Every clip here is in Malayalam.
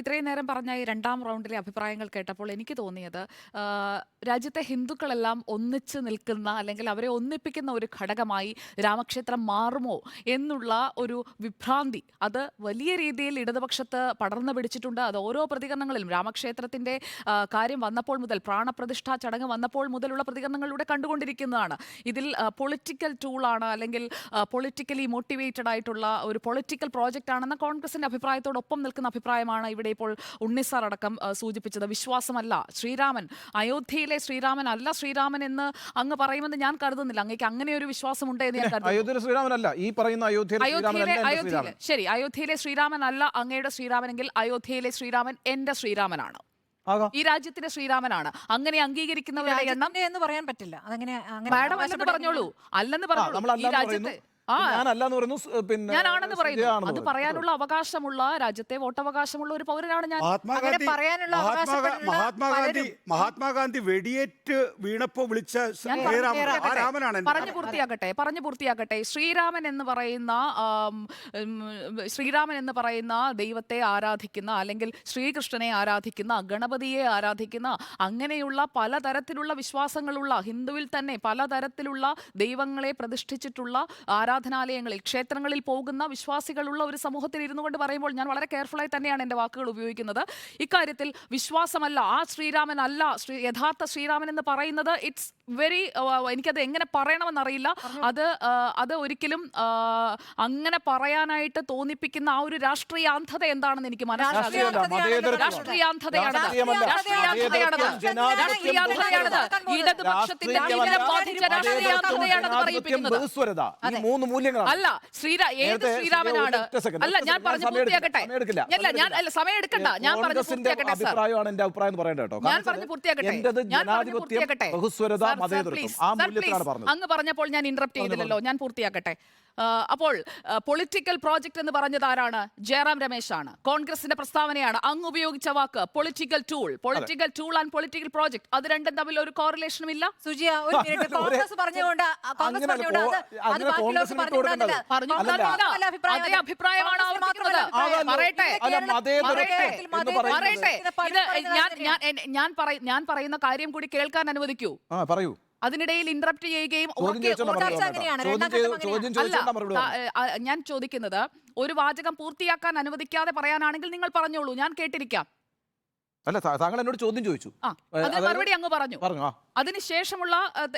ഇത്രയും നേരം പറഞ്ഞ ഈ രണ്ടാം റൗണ്ടിലെ അഭിപ്രായങ്ങൾ കേട്ടപ്പോൾ എനിക്ക് തോന്നിയത് രാജ്യത്തെ ഹിന്ദുക്കളെല്ലാം ഒന്നിച്ച് നിൽക്കുന്ന അല്ലെങ്കിൽ അവരെ ഒന്നിപ്പിക്കുന്ന ഒരു ഘടകമായി രാമക്ഷേത്രം മാറുമോ എന്നുള്ള ഒരു വിഭ്രാന്തി അത് വലിയ രീതിയിൽ ഇടതുപക്ഷത്ത് പടർന്നു പിടിച്ചിട്ടുണ്ട്. അത് ഓരോ പ്രതികരണങ്ങളിലും രാമക്ഷേത്രത്തിൻ്റെ കാര്യം വന്നപ്പോൾ മുതൽ, പ്രാണപ്രതിഷ്ഠാ ചടങ്ങ് വന്നപ്പോൾ മുതലുള്ള പ്രതികരണങ്ങളിലൂടെ കണ്ടുകൊണ്ടിരിക്കുന്നതാണ്. ഇതിൽ പൊളിറ്റിക്കൽ ടൂളാണ് അല്ലെങ്കിൽ പൊളിറ്റിക്കലി മോട്ടിവേറ്റഡ് ആയിട്ടുള്ള ഒരു പൊളിറ്റിക്കൽ പ്രോജക്റ്റ് ആണെന്ന കോൺഗ്രസിൻ്റെ അഭിപ്രായത്തോടൊപ്പം നിൽക്കുന്ന അഭിപ്രായമാണ് ഇവിടെ ഇപ്പോൾ ഉണ്ണിസാർ അടക്കം സൂചിപ്പിച്ചത്. വിശ്വാസമല്ല ശ്രീരാമൻ, അയോധ്യയിലെ ശ്രീരാമൻ അല്ല ശ്രീരാമൻ എന്ന് അങ്ങ് പറയുമെന്ന് ഞാൻ കരുതുന്നില്ല. അങ്ങേക്ക് അങ്ങനെ ഒരു വിശ്വാസമുണ്ട് എന്ന് ഞാൻ കരുതുന്നു. ശരി, അയോധ്യയിലെ ശ്രീരാമൻ അല്ല അങ്ങയുടെ ശ്രീരാമനെങ്കിൽ അയോധ്യയിലെ ശ്രീരാമൻ എന്റെ ശ്രീരാമനാണ്, ഈ രാജ്യത്തിന്റെ ശ്രീരാമനാണ്. അങ്ങനെ അംഗീകരിക്കുന്നവരുടെ എണ്ണം എന്ന് പറയാൻ പറ്റില്ല. മാഡം അല്ലെന്ന് പറഞ്ഞോളൂ, അല്ലെന്ന് പറഞ്ഞു. ഈ രാജ്യത്തെ ഞാനാണെന്ന് പറയുന്നു. അത് പറയാനുള്ള അവകാശമുള്ള, രാജ്യത്തെ വോട്ടവകാശമുള്ള ഒരു പൗരനാണ് ഞാൻ. മഹാത്മാഗാന്ധി വെടിയേറ്റ് വീണപ്പോ വിളിച്ച പറഞ്ഞു പൂർത്തിയാക്കട്ടെ. ശ്രീരാമൻ എന്ന് പറയുന്ന ദൈവത്തെ ആരാധിക്കുന്ന, അല്ലെങ്കിൽ ശ്രീകൃഷ്ണനെ ആരാധിക്കുന്ന, ഗണപതിയെ ആരാധിക്കുന്ന, അങ്ങനെയുള്ള പലതരത്തിലുള്ള വിശ്വാസങ്ങളുള്ള, ഹിന്ദുവിൽ തന്നെ പലതരത്തിലുള്ള ദൈവങ്ങളെ പ്രതിഷ്ഠിച്ചിട്ടുള്ള ആരാധനാലയങ്ങളിൽ, ക്ഷേത്രങ്ങളിൽ പോകുന്ന വിശ്വാസികളുള്ള ഒരു സമൂഹത്തിൽ ഇരുന്നു കൊണ്ട് പറയുമ്പോൾ ഞാൻ വളരെ കെയർഫുള്ളായി തന്നെയാണ് എൻ്റെ വാക്കുകൾ ഉപയോഗിക്കുന്നത്. ഇക്കാര്യത്തിൽ വിശ്വാസമല്ല, ആ ശ്രീരാമൻ അല്ല യഥാർത്ഥ ശ്രീരാമൻ എന്ന് പറയുന്നത് ഇറ്റ്സ് വെരി, എനിക്കത് എങ്ങനെ പറയണമെന്നറിയില്ല. അത് ഒരിക്കലും അങ്ങനെ പറയാനായിട്ട് തോന്നിപ്പിക്കുന്ന ആ ഒരു രാഷ്ട്രീയാന്ധത എന്താണെന്ന് എനിക്ക് മനസ്സിലാകും. ഇടതുപക്ഷത്തിന്റെ അല്ല ഏത് ശ്രീരാമനാണ്? അല്ല, ഞാൻ പറഞ്ഞു പൂർത്തിയാക്കട്ടെ. സമയം എടുക്കണ്ട, ഞാൻ പറഞ്ഞു പൂർത്തിയാക്കട്ടെ. അങ്ങ് പറഞ്ഞപ്പോൾ ഞാൻ ഇന്ററപ്റ്റ് ചെയ്തില്ലല്ലോ, ഞാൻ പൂർത്തിയാക്കട്ടെ. അപ്പോൾ പൊളിറ്റിക്കൽ പ്രോജക്റ്റ് എന്ന് പറഞ്ഞത് ആരാണ്? ജയറാം രമേശാണ്. കോൺഗ്രസിന്റെ പ്രസ്താവനയാണ്. അങ്ങ് ഉപയോഗിച്ച വാക്ക് political tool and political project, അത് രണ്ടും തമ്മിൽ ഒരു കോറിലേഷനും ഇല്ല. അതേ അഭിപ്രായമാണ് ഞാൻ പറയുന്ന കാര്യം കൂടി കേൾക്കാൻ അനുവദിക്കൂ. പറയൂ. അതിനിടയിൽ ഇന്ററപ്റ്റ് ചെയ്യുകയും ഞാൻ ചോദിക്കുന്നത്, ഒരു വാചകം പൂർത്തിയാക്കാൻ അനുവദിക്കാതെ പറയാനാണെങ്കിൽ നിങ്ങൾ പറഞ്ഞോളൂ, ഞാൻ കേട്ടിരിക്കാം. അല്ല, താങ്കൾ എന്നോട് ചോദ്യം ചോദിച്ചു, അതിന് മറുപടി അങ്ങ് പറഞ്ഞു. അതിനുശേഷമുള്ള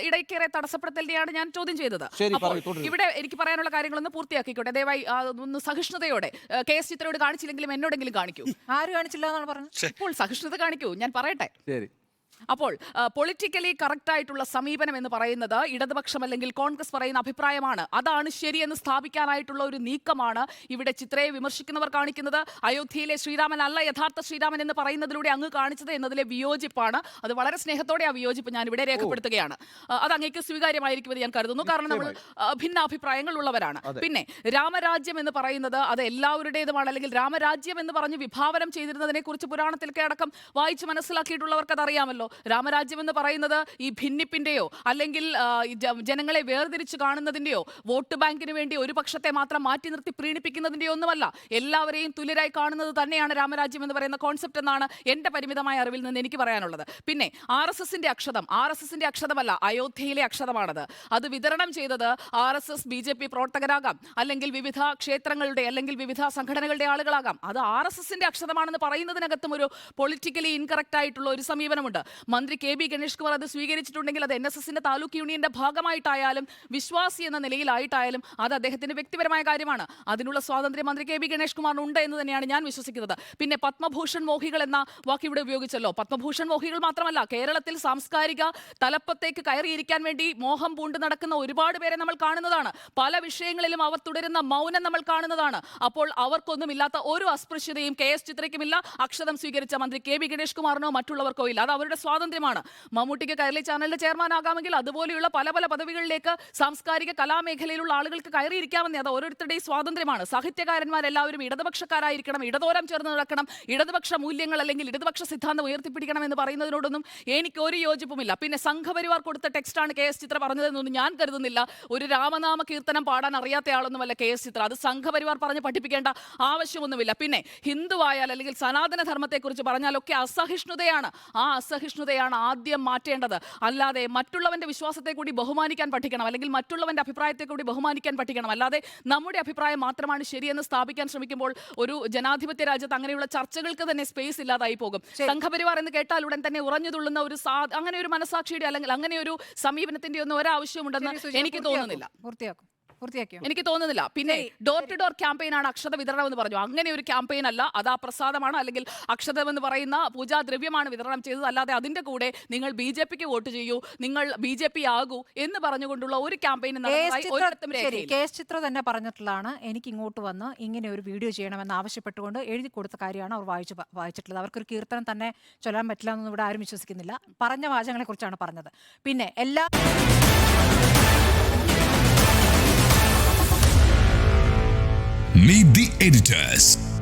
ഇടയ്ക്കേറെ തടസ്സപ്പെടുത്തലിനെയാണ് ഞാൻ ചോദ്യം ചെയ്തത്. ഇവിടെ എനിക്ക് പറയാനുള്ള കാര്യങ്ങളൊന്ന് പൂർത്തിയാക്കിക്കോട്ടെ ദയവായി. ഒന്ന് സഹിഷ്ണുതയോടെ KS ചിത്രയോട് കാണിച്ചില്ലെങ്കിലും എന്നോടെങ്കിലും കാണിക്കൂ. ആരും കാണിച്ചില്ല എന്നാണ് പറഞ്ഞത്. ഇപ്പോൾ സഹിഷ്ണുത കാണിക്കൂ, ഞാൻ പറയട്ടെ. ശരി. അപ്പോൾ പൊളിറ്റിക്കലി കറക്റ്റ് ആയിട്ടുള്ള സമീപനം എന്ന് പറയുന്നത് ഇടതുപക്ഷം അല്ലെങ്കിൽ കോൺഗ്രസ് പറയുന്ന അഭിപ്രായമാണ്. അതാണ് ശരിയെന്ന് സ്ഥാപിക്കാനായിട്ടുള്ള ഒരു നീക്കമാണ് ഇവിടെ ചിത്രയെ വിമർശിക്കുന്നവർ കാണിക്കുന്നത്. അയോധ്യയിലെ ശ്രീരാമൻ അല്ല യഥാർത്ഥ ശ്രീരാമൻ എന്ന് പറയുന്നതിലൂടെ അങ്ങ് കാണിച്ചത് എന്നതിലെ വിയോജിപ്പാണ്. അത് വളരെ സ്നേഹത്തോടെ ആ വിയോജിപ്പ് ഞാൻ ഇവിടെ രേഖപ്പെടുത്തുകയാണ്. അത് അങ്ങേക്ക് സ്വീകാര്യമായിരിക്കുമെന്ന് ഞാൻ കരുതുന്നു, കാരണം നമ്മൾ ഭിന്നാഭിപ്രായങ്ങൾ ഉള്ളവരാണ്. പിന്നെ രാമരാജ്യം എന്ന് പറയുന്നത് അത് എല്ലാവരുടേതുമാണ്, അല്ലെങ്കിൽ രാമരാജ്യം എന്ന് പറഞ്ഞ് വിഭാവനം ചെയ്തിരുന്നതിനെ കുറിച്ച് പുരാണത്തിലൊക്കെ അടക്കം വായിച്ച് മനസ്സിലാക്കിയിട്ടുള്ളവർക്ക് അതറിയാമല്ലോ. രാമരാജ്യം എന്ന് പറയുന്നത് ഈ ഭിന്നിപ്പിന്റെയോ അല്ലെങ്കിൽ ജനങ്ങളെ വേർതിരിച്ച് കാണുന്നതിന്റെയോ വോട്ട് ബാങ്കിന് വേണ്ടി ഒരു പക്ഷത്തെ മാത്രം മാറ്റി നിർത്തി പ്രീണിപ്പിക്കുന്നതിന്റെയോ ഒന്നുമല്ല. എല്ലാവരെയും തുല്യരായി കാണുന്നത് തന്നെയാണ് രാമരാജ്യം എന്ന് പറയുന്ന കോൺസെപ്റ്റ് എന്നാണ് എൻ്റെ പരിമിതമായ അറിവിൽ നിന്ന് എനിക്ക് പറയാനുള്ളത്. പിന്നെ RSSന്റെ അക്ഷതമല്ല, അയോധ്യയിലെ അക്ഷതമാണത്. അത് വിതരണം ചെയ്തത് RSS BJP പ്രവർത്തകരാകാം, അല്ലെങ്കിൽ വിവിധ ക്ഷേത്രങ്ങളുടെ അല്ലെങ്കിൽ വിവിധ സംഘടനകളുടെ ആളുകളാകാം. അത് RSSന്റെ അക്ഷതമാണെന്ന് പറയുന്നതിനകത്തും ഒരു പൊളിറ്റിക്കലി ഇൻകറക്റ്റ് ആയിട്ടുള്ള ഒരു സമീപനമുണ്ട്. മന്ത്രി KB ഗണേഷ് കുമാർ അത് സ്വീകരിച്ചിട്ടുണ്ടെങ്കിൽ അത് NSSന്റെ താലൂക്ക് യൂണിയന്റെ ഭാഗമായിട്ടായാലും വിശ്വാസി എന്ന നിലയിലായിട്ടായാലും അത് അദ്ദേഹത്തിന്റെ വ്യക്തിപരമായ കാര്യമാണ്. അതിനുള്ള സ്വാതന്ത്ര്യം മന്ത്രി KB ഗണേഷ് കുമാറിന് ഉണ്ട് എന്ന് തന്നെയാണ് ഞാൻ വിശ്വസിക്കുന്നത്. പിന്നെ പത്മഭൂഷൺ മോഹികൾ എന്ന വാക്ക് ഇവിടെ ഉപയോഗിച്ചല്ലോ. പത്മഭൂഷൺ മോഹികൾ മാത്രമല്ല, കേരളത്തിൽ സാംസ്കാരിക തലപ്പത്തേക്ക് കയറിയിരിക്കാൻ വേണ്ടി മോഹം പൂണ്ട് നടക്കുന്ന ഒരുപാട് പേരെ നമ്മൾ കാണുന്നതാണ്. പല വിഷയങ്ങളിലും അവർ തുടരുന്ന മൗനം നമ്മൾ കാണുന്നതാണ്. അപ്പോൾ അവർക്കൊന്നുമില്ലാത്ത ഒരു അസ്പൃശ്യതയും KS ചിത്രയ്ക്കുമില്ല, അക്ഷതം സ്വീകരിച്ച മന്ത്രി KB ഗണേഷ് കുമാറിനോ മറ്റുള്ളവർക്കോ ഇല്ല. അത് അവരുടെ വ്യക്തിയുടെ സ്വാതന്ത്ര്യമാണ്. മമ്മൂട്ടിക്ക് കൈരളി ചാനലിന്റെ ചെയർമാൻ ആകാമെങ്കിൽ അതുപോലെയുള്ള പല പല പദവികളിലേക്ക് സാംസ്കാരിക കലാമേഖലയിലുള്ള ആളുകൾക്ക് കയറിയിരിക്കാമെന്നേ. അത് ഓരോരുത്തരുടെയും സ്വാതന്ത്ര്യമാണ്. സാഹിത്യകാരന്മാരെല്ലാവരും ഇടതുപക്ഷക്കാരായിരിക്കണം, ഇടതോരം ചേർന്ന് നടക്കണം, ഇടതുപക്ഷ മൂല്യങ്ങൾ അല്ലെങ്കിൽ ഇടതുപക്ഷ സിദ്ധാന്തം ഉയർത്തിപ്പിടിക്കണം എന്ന് പറയുന്നതിനോടൊന്നും എനിക്ക് ഒരു യോജിപ്പുമില്ല. പിന്നെ സംഘപരിവാർ കൊടുത്ത ടെക്സ്റ്റാണ് കെ.എസ്. ചിത്ര പറഞ്ഞതെന്നൊന്നും ഞാൻ കരുതുന്നില്ല. ഒരു രാമനാമ കീർത്തനം പാടാൻ അറിയാത്ത ആളൊന്നുമല്ല കെ.എസ്. ചിത്ര. അത് സംഘപരിവാർ പറഞ്ഞ് പഠിപ്പിക്കേണ്ട ആവശ്യമൊന്നുമില്ല. പിന്നെ ഹിന്ദുവായാൽ അല്ലെങ്കിൽ സനാതന ധർമ്മത്തെക്കുറിച്ച് പറഞ്ഞാലൊക്കെ അസഹിഷ്ണുതയാണ്. ആ അസഹിഷ്ണുതയാണ് ആദ്യം മാറ്റേണ്ടത്. അല്ലാതെ മറ്റുള്ളവന്റെ വിശ്വാസത്തെ കൂടി ബഹുമാനിക്കാൻ പഠിക്കണം, അല്ലെങ്കിൽ മറ്റുള്ളവന്റെ അഭിപ്രായത്തെ കൂടി ബഹുമാനിക്കാൻ പഠിക്കണം. അല്ലാതെ നമ്മുടെ അഭിപ്രായം മാത്രമാണ് ശരിയെന്ന് സ്ഥാപിക്കാൻ ശ്രമിക്കുമ്പോൾ ഒരു ജനാധിപത്യ രാജ്യത്ത് അങ്ങനെയുള്ള ചർച്ചകൾക്ക് തന്നെ സ്പേസ് ഇല്ലാതായി പോകും. സംഘപരിവാർ എന്ന് കേട്ടാൽ ഉടൻ തന്നെ ഉറഞ്ഞുതുള്ളുന്ന ഒരു അങ്ങനെ ഒരു മനസാക്ഷിയുടെ അല്ലെങ്കിൽ അങ്ങനെ ഒരു സമീപനത്തിന്റെ ഒന്നും ഒരാവശ്യമുണ്ടെന്ന് എനിക്ക് തോന്നുന്നില്ല. എനിക്ക് തോന്നുന്നില്ല. പിന്നെ ഡോർ ടു ഡോർ ക്യാമ്പയിനാണ് അക്ഷത വിതരണം എന്ന് പറഞ്ഞു. അങ്ങനെ ഒരു ക്യാമ്പയിൻ അല്ല, അത് ആ പ്രസാദമാണ് അല്ലെങ്കിൽ അക്ഷതം എന്ന് പറയുന്ന പൂജാദ്രവ്യമാണ് വിതരണം ചെയ്തത്. അല്ലാതെ അതിന്റെ കൂടെ നിങ്ങൾ BJPക്ക് വോട്ട് ചെയ്യൂ, നിങ്ങൾ BJP ആകൂ എന്ന് പറഞ്ഞുകൊണ്ടുള്ള ഒരു ക്യാമ്പയിൻ കെ.എസ്. ചിത്ര തന്നെ പറഞ്ഞിട്ടുള്ളതാണ്. എനിക്ക് ഇങ്ങോട്ട് വന്ന് ഇങ്ങനെ ഒരു വീഡിയോ ചെയ്യണമെന്ന് ആവശ്യപ്പെട്ടുകൊണ്ട് എഴുതി കൊടുത്ത കാര്യമാണ് അവർ വായിച്ചിട്ടുള്ളത്. അവർക്കൊരു കീർത്തനം തന്നെ ചൊല്ലാൻ പറ്റില്ല എന്നൊന്നും ഇവിടെ ആരും വിശ്വസിക്കുന്നില്ല. പറഞ്ഞ വാചകങ്ങളെ കുറിച്ചാണ് പറഞ്ഞത്. പിന്നെ എല്ലാ Meet the editors.